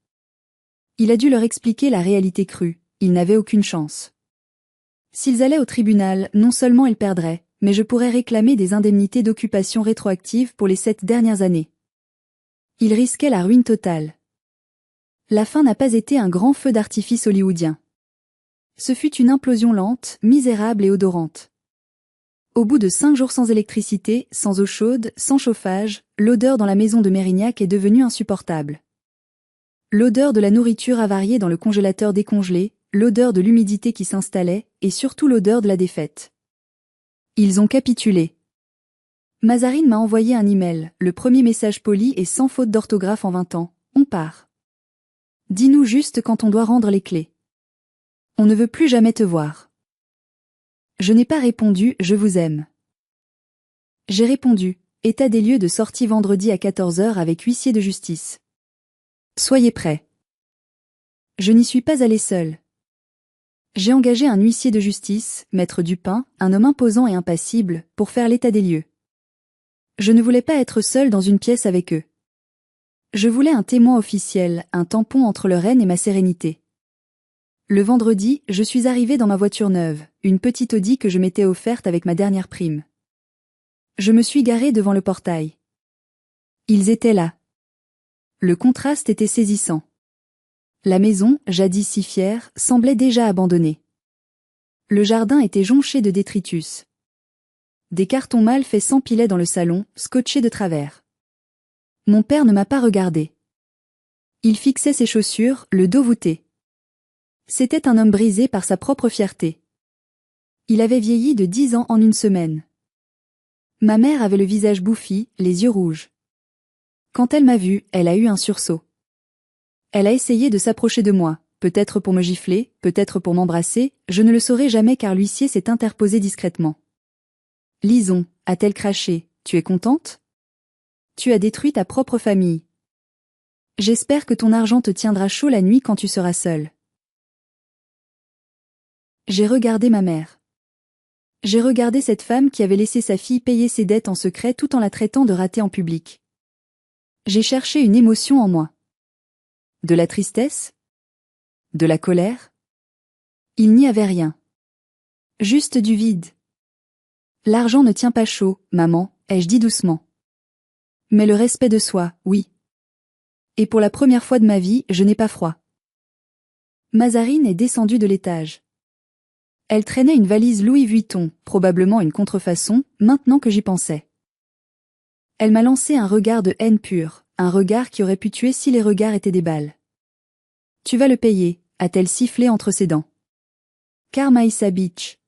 Il a dû leur expliquer la réalité crue, ils n'avaient aucune chance. S'ils allaient au tribunal, non seulement ils perdraient, mais je pourrais réclamer des indemnités d'occupation rétroactives pour les 7 dernières années. Ils risquaient la ruine totale. La fin n'a pas été un grand feu d'artifice hollywoodien. Ce fut une implosion lente, misérable et odorante. Au bout de 5 jours sans électricité, sans eau chaude, sans chauffage, l'odeur dans la maison de Mérignac est devenue insupportable. L'odeur de la nourriture avariée dans le congélateur décongelé, l'odeur de l'humidité qui s'installait, et surtout l'odeur de la défaite. Ils ont capitulé. Mazarine m'a envoyé un email, le premier message poli et sans faute d'orthographe en 20 ans. On part. Dis-nous juste quand on doit rendre les clés. On ne veut plus jamais te voir. Je n'ai pas répondu « Je vous aime ». J'ai répondu « État des lieux de sortie vendredi à 14 h avec huissier de justice. Soyez prêts. » Je n'y suis pas allé seul. J'ai engagé un huissier de justice, maître Dupin, un homme imposant et impassible, pour faire l'état des lieux. Je ne voulais pas être seul dans une pièce avec eux. Je voulais un témoin officiel, un tampon entre leur haine et ma sérénité. Le vendredi, je suis arrivé dans ma voiture neuve, une petite Audi que je m'étais offerte avec ma dernière prime. Je me suis garé devant le portail. Ils étaient là. Le contraste était saisissant. La maison, jadis si fière, semblait déjà abandonnée. Le jardin était jonché de détritus. Des cartons mal faits s'empilaient dans le salon, scotchés de travers. Mon père ne m'a pas regardé. Il fixait ses chaussures, le dos voûté. C'était un homme brisé par sa propre fierté. Il avait vieilli de 10 ans en une semaine. Ma mère avait le visage bouffi, les yeux rouges. Quand elle m'a vu, elle a eu un sursaut. Elle a essayé de s'approcher de moi, peut-être pour me gifler, peut-être pour m'embrasser, je ne le saurai jamais car l'huissier s'est interposé discrètement. Lison, a-t-elle craché, tu es contente? Tu as détruit ta propre famille. J'espère que ton argent te tiendra chaud la nuit quand tu seras seul. J'ai regardé ma mère. J'ai regardé cette femme qui avait laissé sa fille payer ses dettes en secret tout en la traitant de ratée en public. J'ai cherché une émotion en moi. De la tristesse? De la colère? Il n'y avait rien. Juste du vide. L'argent ne tient pas chaud, maman, ai-je dit doucement. Mais le respect de soi, oui. Et pour la première fois de ma vie, je n'ai pas froid. Mazarine est descendue de l'étage. Elle traînait une valise Louis Vuitton, probablement une contrefaçon, maintenant que j'y pensais. Elle m'a lancé un regard de haine pure, un regard qui aurait pu tuer si les regards étaient des balles. Tu vas le payer, a-t-elle sifflé entre ses dents. Karma is a bitch.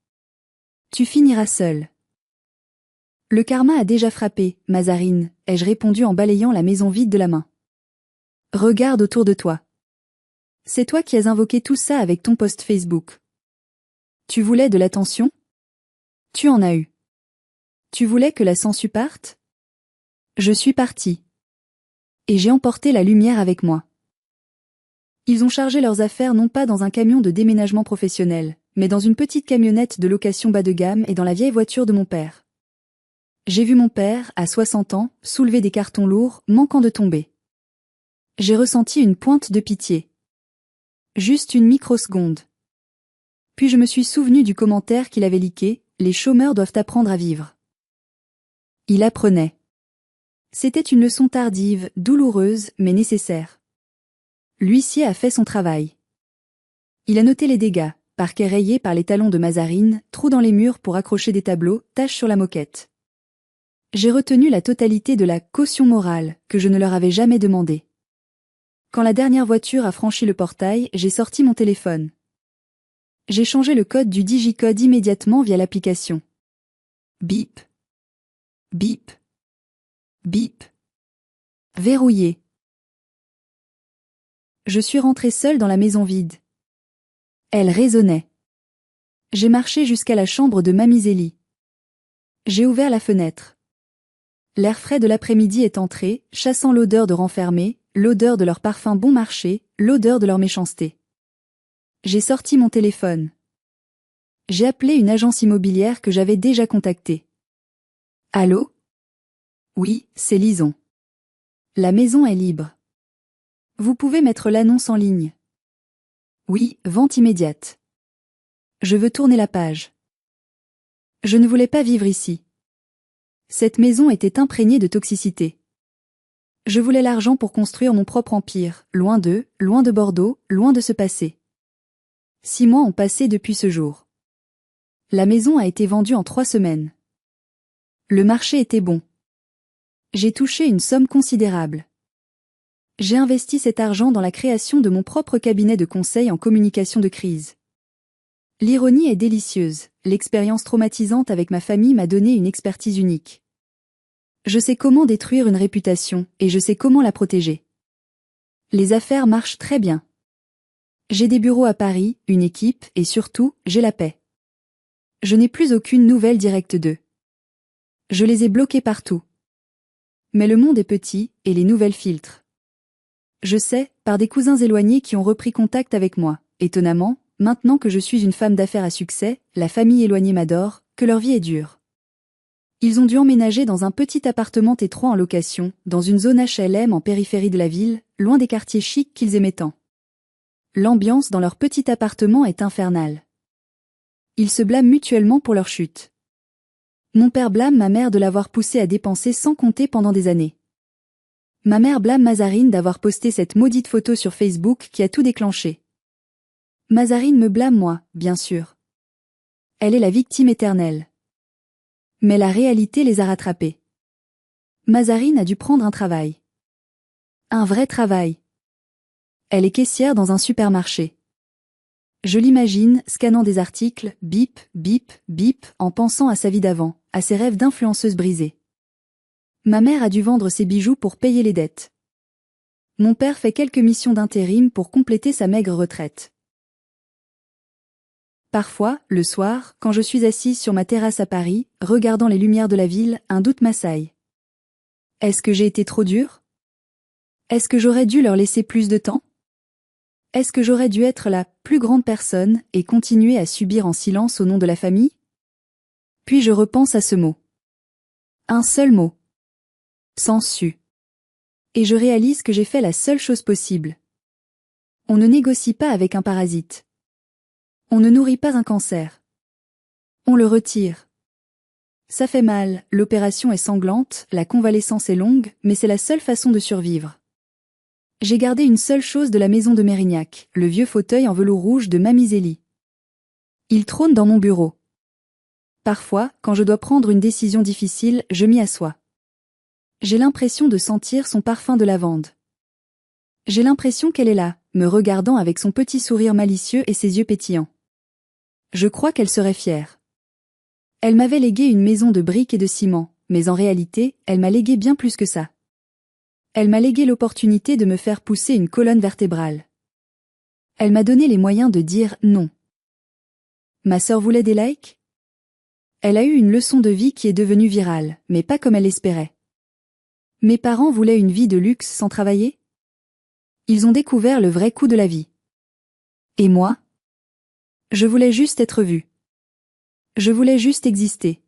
Tu finiras seul. Le karma a déjà frappé, Mazarine, ai-je répondu en balayant la maison vide de la main. Regarde autour de toi. C'est toi qui as invoqué tout ça avec ton post Facebook. Tu voulais de l'attention? Tu en as eu. Tu voulais que la sangsue parte? Je suis parti. Et j'ai emporté la lumière avec moi. Ils ont chargé leurs affaires non pas dans un camion de déménagement professionnel, mais dans une petite camionnette de location bas de gamme et dans la vieille voiture de mon père. J'ai vu mon père, à 60 ans, soulever des cartons lourds, manquant de tomber. J'ai ressenti une pointe de pitié. Juste une microseconde. Puis je me suis souvenu du commentaire qu'il avait liqué, les chômeurs doivent apprendre à vivre. Il apprenait. C'était une leçon tardive, douloureuse, mais nécessaire. L'huissier a fait son travail. Il a noté les dégâts, parquet rayé par les talons de Mazarine, trous dans les murs pour accrocher des tableaux, taches sur la moquette. J'ai retenu la totalité de la caution morale, que je ne leur avais jamais demandée. Quand la dernière voiture a franchi le portail, j'ai sorti mon téléphone. J'ai changé le code du digicode immédiatement via l'application. Bip. Bip. Bip. Verrouillé. Je suis rentrée seule dans la maison vide. Elle résonnait. J'ai marché jusqu'à la chambre de Mamie Zélie. J'ai ouvert la fenêtre. L'air frais de l'après-midi est entré, chassant l'odeur de renfermés, l'odeur de leur parfum bon marché, l'odeur de leur méchanceté. J'ai sorti mon téléphone. J'ai appelé une agence immobilière que j'avais déjà contactée. Allô? Oui, c'est Lison. La maison est libre. Vous pouvez mettre l'annonce en ligne. Oui, vente immédiate. Je veux tourner la page. Je ne voulais pas vivre ici. Cette maison était imprégnée de toxicité. Je voulais l'argent pour construire mon propre empire, loin d'eux, loin de Bordeaux, loin de ce passé. 6 mois ont passé depuis ce jour. La maison a été vendue en 3 semaines. Le marché était bon. J'ai touché une somme considérable. J'ai investi cet argent dans la création de mon propre cabinet de conseil en communication de crise. L'ironie est délicieuse, l'expérience traumatisante avec ma famille m'a donné une expertise unique. Je sais comment détruire une réputation, et je sais comment la protéger. Les affaires marchent très bien. J'ai des bureaux à Paris, une équipe, et surtout, j'ai la paix. Je n'ai plus aucune nouvelle directe d'eux. Je les ai bloqués partout. Mais le monde est petit, et les nouvelles filtrent. Je sais, par des cousins éloignés qui ont repris contact avec moi, étonnamment, maintenant que je suis une femme d'affaires à succès, la famille éloignée m'adore, que leur vie est dure. Ils ont dû emménager dans un petit appartement étroit en location, dans une zone HLM en périphérie de la ville, loin des quartiers chics qu'ils aimaient tant. L'ambiance dans leur petit appartement est infernale. Ils se blâment mutuellement pour leur chute. Mon père blâme ma mère de l'avoir poussé à dépenser sans compter pendant des années. Ma mère blâme Mazarine d'avoir posté cette maudite photo sur Facebook qui a tout déclenché. Mazarine me blâme moi, bien sûr. Elle est la victime éternelle. Mais la réalité les a rattrapés. Mazarine a dû prendre un travail. Un vrai travail. Elle est caissière dans un supermarché. Je l'imagine, scannant des articles, bip, bip, bip, en pensant à sa vie d'avant, à ses rêves d'influenceuse brisés. Ma mère a dû vendre ses bijoux pour payer les dettes. Mon père fait quelques missions d'intérim pour compléter sa maigre retraite. Parfois, le soir, quand je suis assise sur ma terrasse à Paris, regardant les lumières de la ville, un doute m'assaille. Est-ce que j'ai été trop dure? Est-ce que j'aurais dû leur laisser plus de temps? Est-ce que j'aurais dû être la plus grande personne et continuer à subir en silence au nom de la famille? Puis je repense à ce mot. Un seul mot. Sansu. Et je réalise que j'ai fait la seule chose possible. On ne négocie pas avec un parasite. On ne nourrit pas un cancer. On le retire. Ça fait mal, l'opération est sanglante, la convalescence est longue, mais c'est la seule façon de survivre. J'ai gardé une seule chose de la maison de Mérignac, le vieux fauteuil en velours rouge de Mamie Zélie. Il trône dans mon bureau. Parfois, quand je dois prendre une décision difficile, je m'y assois. J'ai l'impression de sentir son parfum de lavande. J'ai l'impression qu'elle est là, me regardant avec son petit sourire malicieux et ses yeux pétillants. Je crois qu'elle serait fière. Elle m'avait légué une maison de briques et de ciment, mais en réalité, elle m'a légué bien plus que ça. Elle m'a légué l'opportunité de me faire pousser une colonne vertébrale. Elle m'a donné les moyens de dire non. Ma sœur voulait des likes? Elle a eu une leçon de vie qui est devenue virale, mais pas comme elle l'espérait. Mes parents voulaient une vie de luxe sans travailler? Ils ont découvert le vrai coût de la vie. Et moi? Je voulais juste être vue. Je voulais juste exister.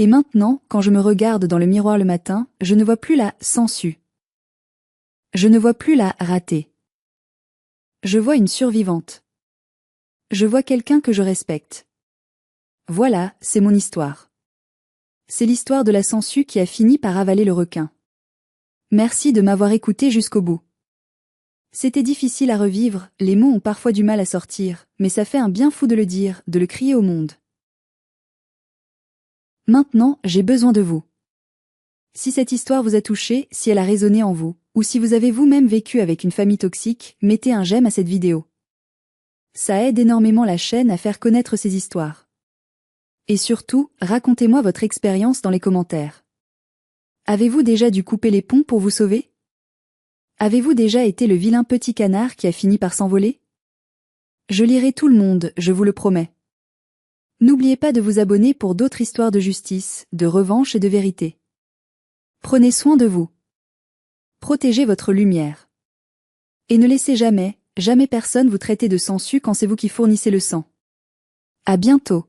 Et maintenant, quand je me regarde dans le miroir le matin, je ne vois plus la sangsue. Je ne vois plus la ratée. Je vois une survivante. Je vois quelqu'un que je respecte. Voilà, c'est mon histoire. C'est l'histoire de la sangsue qui a fini par avaler le requin. Merci de m'avoir écouté jusqu'au bout. C'était difficile à revivre, les mots ont parfois du mal à sortir, mais ça fait un bien fou de le dire, de le crier au monde. Maintenant, j'ai besoin de vous. Si cette histoire vous a touché, si elle a résonné en vous, ou si vous avez vous-même vécu avec une famille toxique, mettez un j'aime à cette vidéo. Ça aide énormément la chaîne à faire connaître ces histoires. Et surtout, racontez-moi votre expérience dans les commentaires. Avez-vous déjà dû couper les ponts pour vous sauver? Avez-vous déjà été le vilain petit canard qui a fini par s'envoler? Je lirai tout le monde, je vous le promets. N'oubliez pas de vous abonner pour d'autres histoires de justice, de revanche et de vérité. Prenez soin de vous. Protégez votre lumière. Et ne laissez jamais, jamais personne vous traiter de sangsue quand c'est vous qui fournissez le sang. À bientôt.